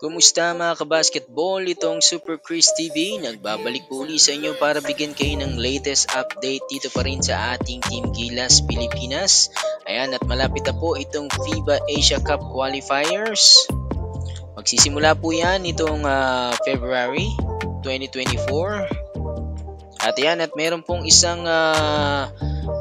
Kumusta mga kabasketball? Itong Super Chris TV. Nagbabalik po uli sa inyo para bigyan kayo ng latest update dito pa rin sa ating Team Gilas Pilipinas. Ayan, at malapit na po itong FIBA Asia Cup Qualifiers. Magsisimula po yan itong February 2024. At ayan, at meron pong isang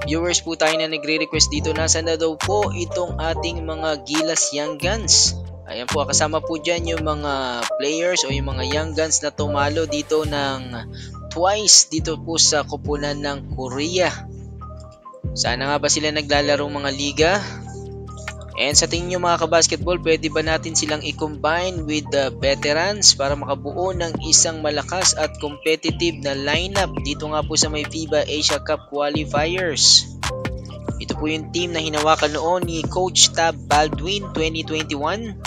viewers po tayo na nagre-request dito. Nasaan na daw po itong ating mga Gilas Young Guns? Ayan po, kasama po dyan yung mga players o yung mga Young Guns na tumalo dito ng twice dito po sa koponan ng Korea. Sana nga ba sila naglalarong mga liga? And sa tingin nyo mga kabasketball, pwede ba natin silang i-combine with the veterans para makabuo ng isang malakas at competitive na lineup dito nga po sa may FIBA Asia Cup Qualifiers? Ito po yung team na hinawakan noon ni Coach Tab Baldwin 2021.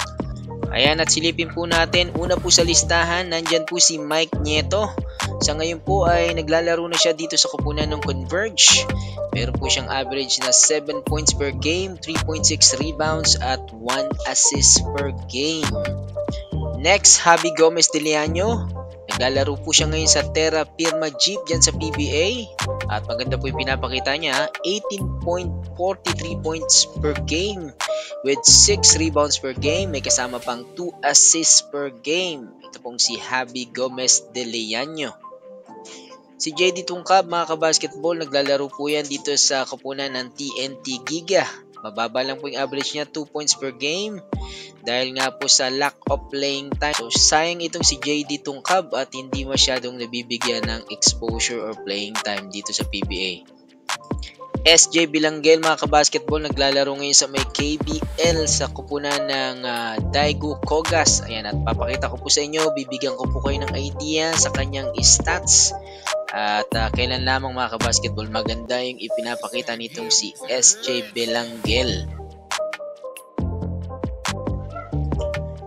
Ayan, at silipin po natin. Una po sa listahan, nandyan po si Mike Nieto. Sa ngayon po ay naglalaro na siya dito sa koponan ng Converge. Meron po siyang average na 7 points per game, 3.6 rebounds at 1 assist per game. Next, Javi Gomez de Leaño. Naglalaro po siya ngayon sa Terra Firma Jeep dyan sa PBA. At maganda po yung pinapakita niya, 18.43 points per game with 6 rebounds per game. May kasama pang 2 assists per game. Ito pong si Javi Gomez de Leaño. Si JD Tungkab mga kabasketball, naglalaro po yan dito sa koponan ng TNT Giga. Mababa lang po yung average niya, 2 points per game. Dahil nga po sa lack of playing time. So sayang itong si JD Tungkab at hindi masyadong nabibigyan ng exposure or playing time dito sa PBA. SJ Bilanggel mga kabasketball, naglalaro ngayon sa may KBL sa koponan ng Daegu Kogas. Ayan, at papakita ko po sa inyo, bibigyan ko po kayo ng idea sa kanyang stats. At kailan lamang mga kabasketball, maganda yung ipinapakita nitong si SJ Bilanggel.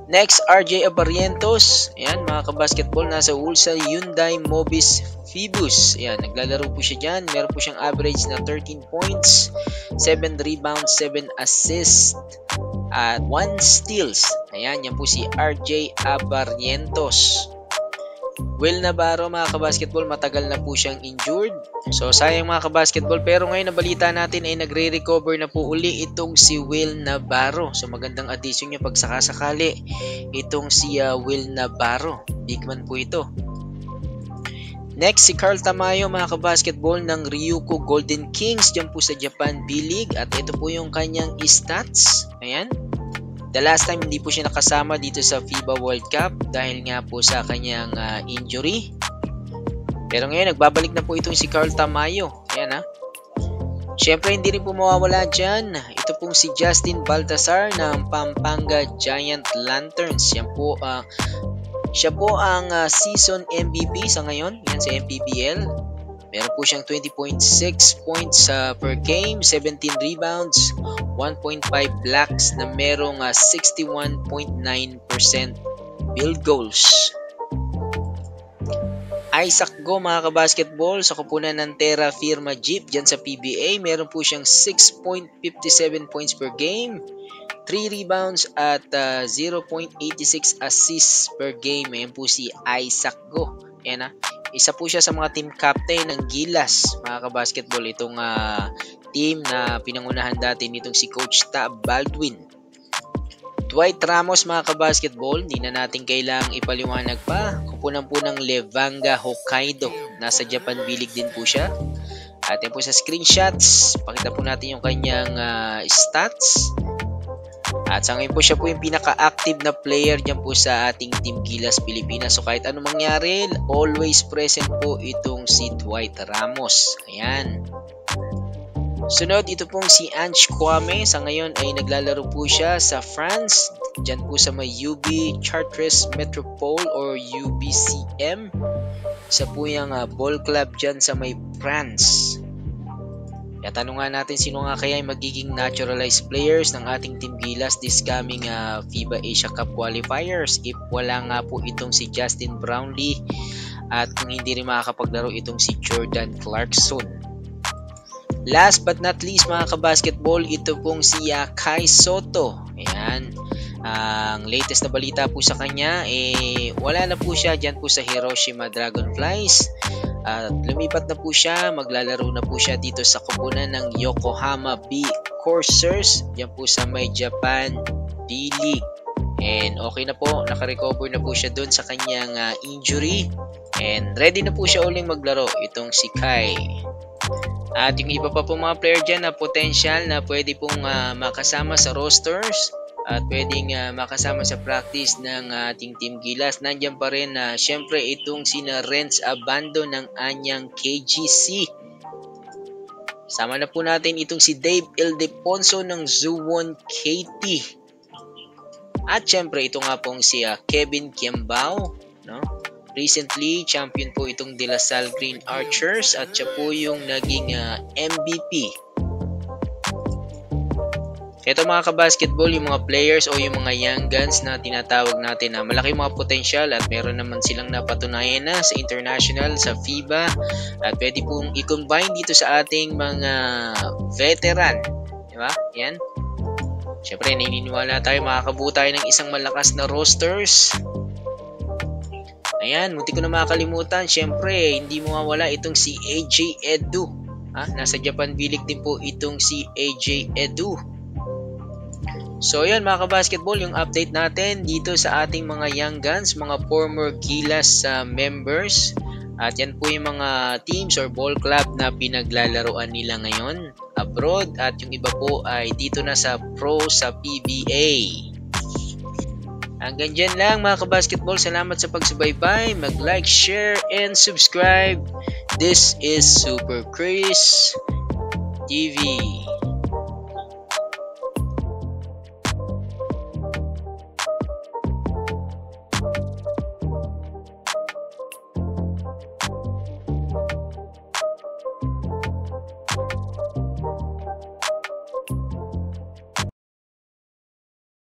Next, RJ Abarientos. Ayan mga kabasketball, nasa Ulsan Hyundai Mobis Phoebus. Ayan, naglalaro po siya dyan. Meron po siyang average na 13 points, 7 rebounds, 7 assists, at 1 steals. Ayan, yan po si RJ Abarientos. Will Navarro mga kabasketball, matagal na po siyang injured. So sayang mga kabasketball, pero ngayon nabalita natin ay nagre-recover na po uli itong si Will Navarro. So magandang addition niya pag sakasakali itong si Will Navarro. Big man po ito. Next, si Carl Tamayo mga kabasketball ng Ryuko Golden Kings dyan po sa Japan B-League. At ito po yung kanyang stats. Ayan. The last time hindi po siya nakasama dito sa FIBA World Cup dahil nga po sa kanyang injury. Pero ngayon nagbabalik na po itong si Carl Tamayo. Ayan ha. Siyempre hindi rin po mawawala dyan. Ito pong si Justin Baltasar ng Pampanga Giant Lanterns. Yan po, siya po ang season MVP sa ngayon. Yan sa MPBL. Meron po siyang 20.6 points per game, 17 rebounds, 1.5 blocks na merong 61.9% field goals. Isaac Go mga kabasketball sa koponan ng Terra Firma Jeep dyan sa PBA. Meron po siyang 6.57 points per game, 3 rebounds at 0.86 assists per game. Ayan po si Isaac Go. Ayan ha. Isa po siya sa mga team captain ng Gilas mga kabasketball. Itong team na pinangunahan dati nitong si Coach Tab Baldwin. Dwight Ramos mga kabasketball, hindi na natin kailangang ipaliwanag pa. Kupunan po ng Levanga Hokkaido. Nasa Japan B-League din po siya. At yan po sa screenshots, pakita po natin yung kanyang stats. At sa ngayon po siya po yung pinaka-active na player dyan po sa ating Team Gilas Pilipinas. So kahit anong mangyari, always present po itong si Dwight Ramos. Ayan. Sunod, ito pong si Ange Kwame. Sa ngayon ay naglalaro po siya sa France. Dyan po sa may UB Chartres Metropole or UBCM. Isa po yung ball club dyan sa may France. Kaya tanungan natin sino nga kaya yung magiging naturalized players ng ating Team Gilas this coming FIBA Asia Cup Qualifiers if wala nga po itong si Justin Brownlee at kung hindi rin makakapaglaro itong si Jordan Clarkson. Last but not least mga kabasketball, ito pong si Kai Soto. Ayan. Ang latest na balita po sa kanya, wala na po siya dyan po sa Hiroshima Dragonflies. At lumipat na po siya, maglalaro na po siya dito sa koponan ng Yokohama B Coursers, dyan po sa may Japan D-League. And okay na po, nakarecover na po siya doon sa kanyang injury. And ready na po siya uling maglaro, itong si Kai. At yung iba pa po mga player dyan na potential na pwede pong makasama sa rosters at pwedeng makasama sa practice ng ating Team Gilas. Nandiyan pa rin syempre itong sina Renz Abando ng Anyang KGC. Sama na po natin itong si Dave Ildefonso ng Zuwon KT. At syempre ito nga pong si Kevin Kiambao, no? Recently, champion po itong De La Salle Green Archers at siya po yung naging MVP. Ito mga kabasketball, yung mga players o yung mga young guns na tinatawag natin na malaki mga potensyal at meron naman silang napatunayan na sa international, sa FIBA at pwede pong i-combine dito sa ating mga veteran. Diba? Yan. Siyempre, naniniwala tayo makakabuo tayo ng isang malakas na rosters. Ayan, munti ko na makakalimutan. Siyempre, hindi mo mawala itong si AJ Edu. Nasa Japan B-League din po itong si AJ Edu. So yun mga kabasketball, yung update natin dito sa ating mga young guns, mga former Gilas members. At yan po yung mga teams or ball club na pinaglalaroan nila ngayon abroad. At yung iba po ay dito na sa pro sa PBA. Hanggang dyan lang mga kabasketball, salamat sa pagsubaybay, mag-like, share, and subscribe. This is Super Chris TV.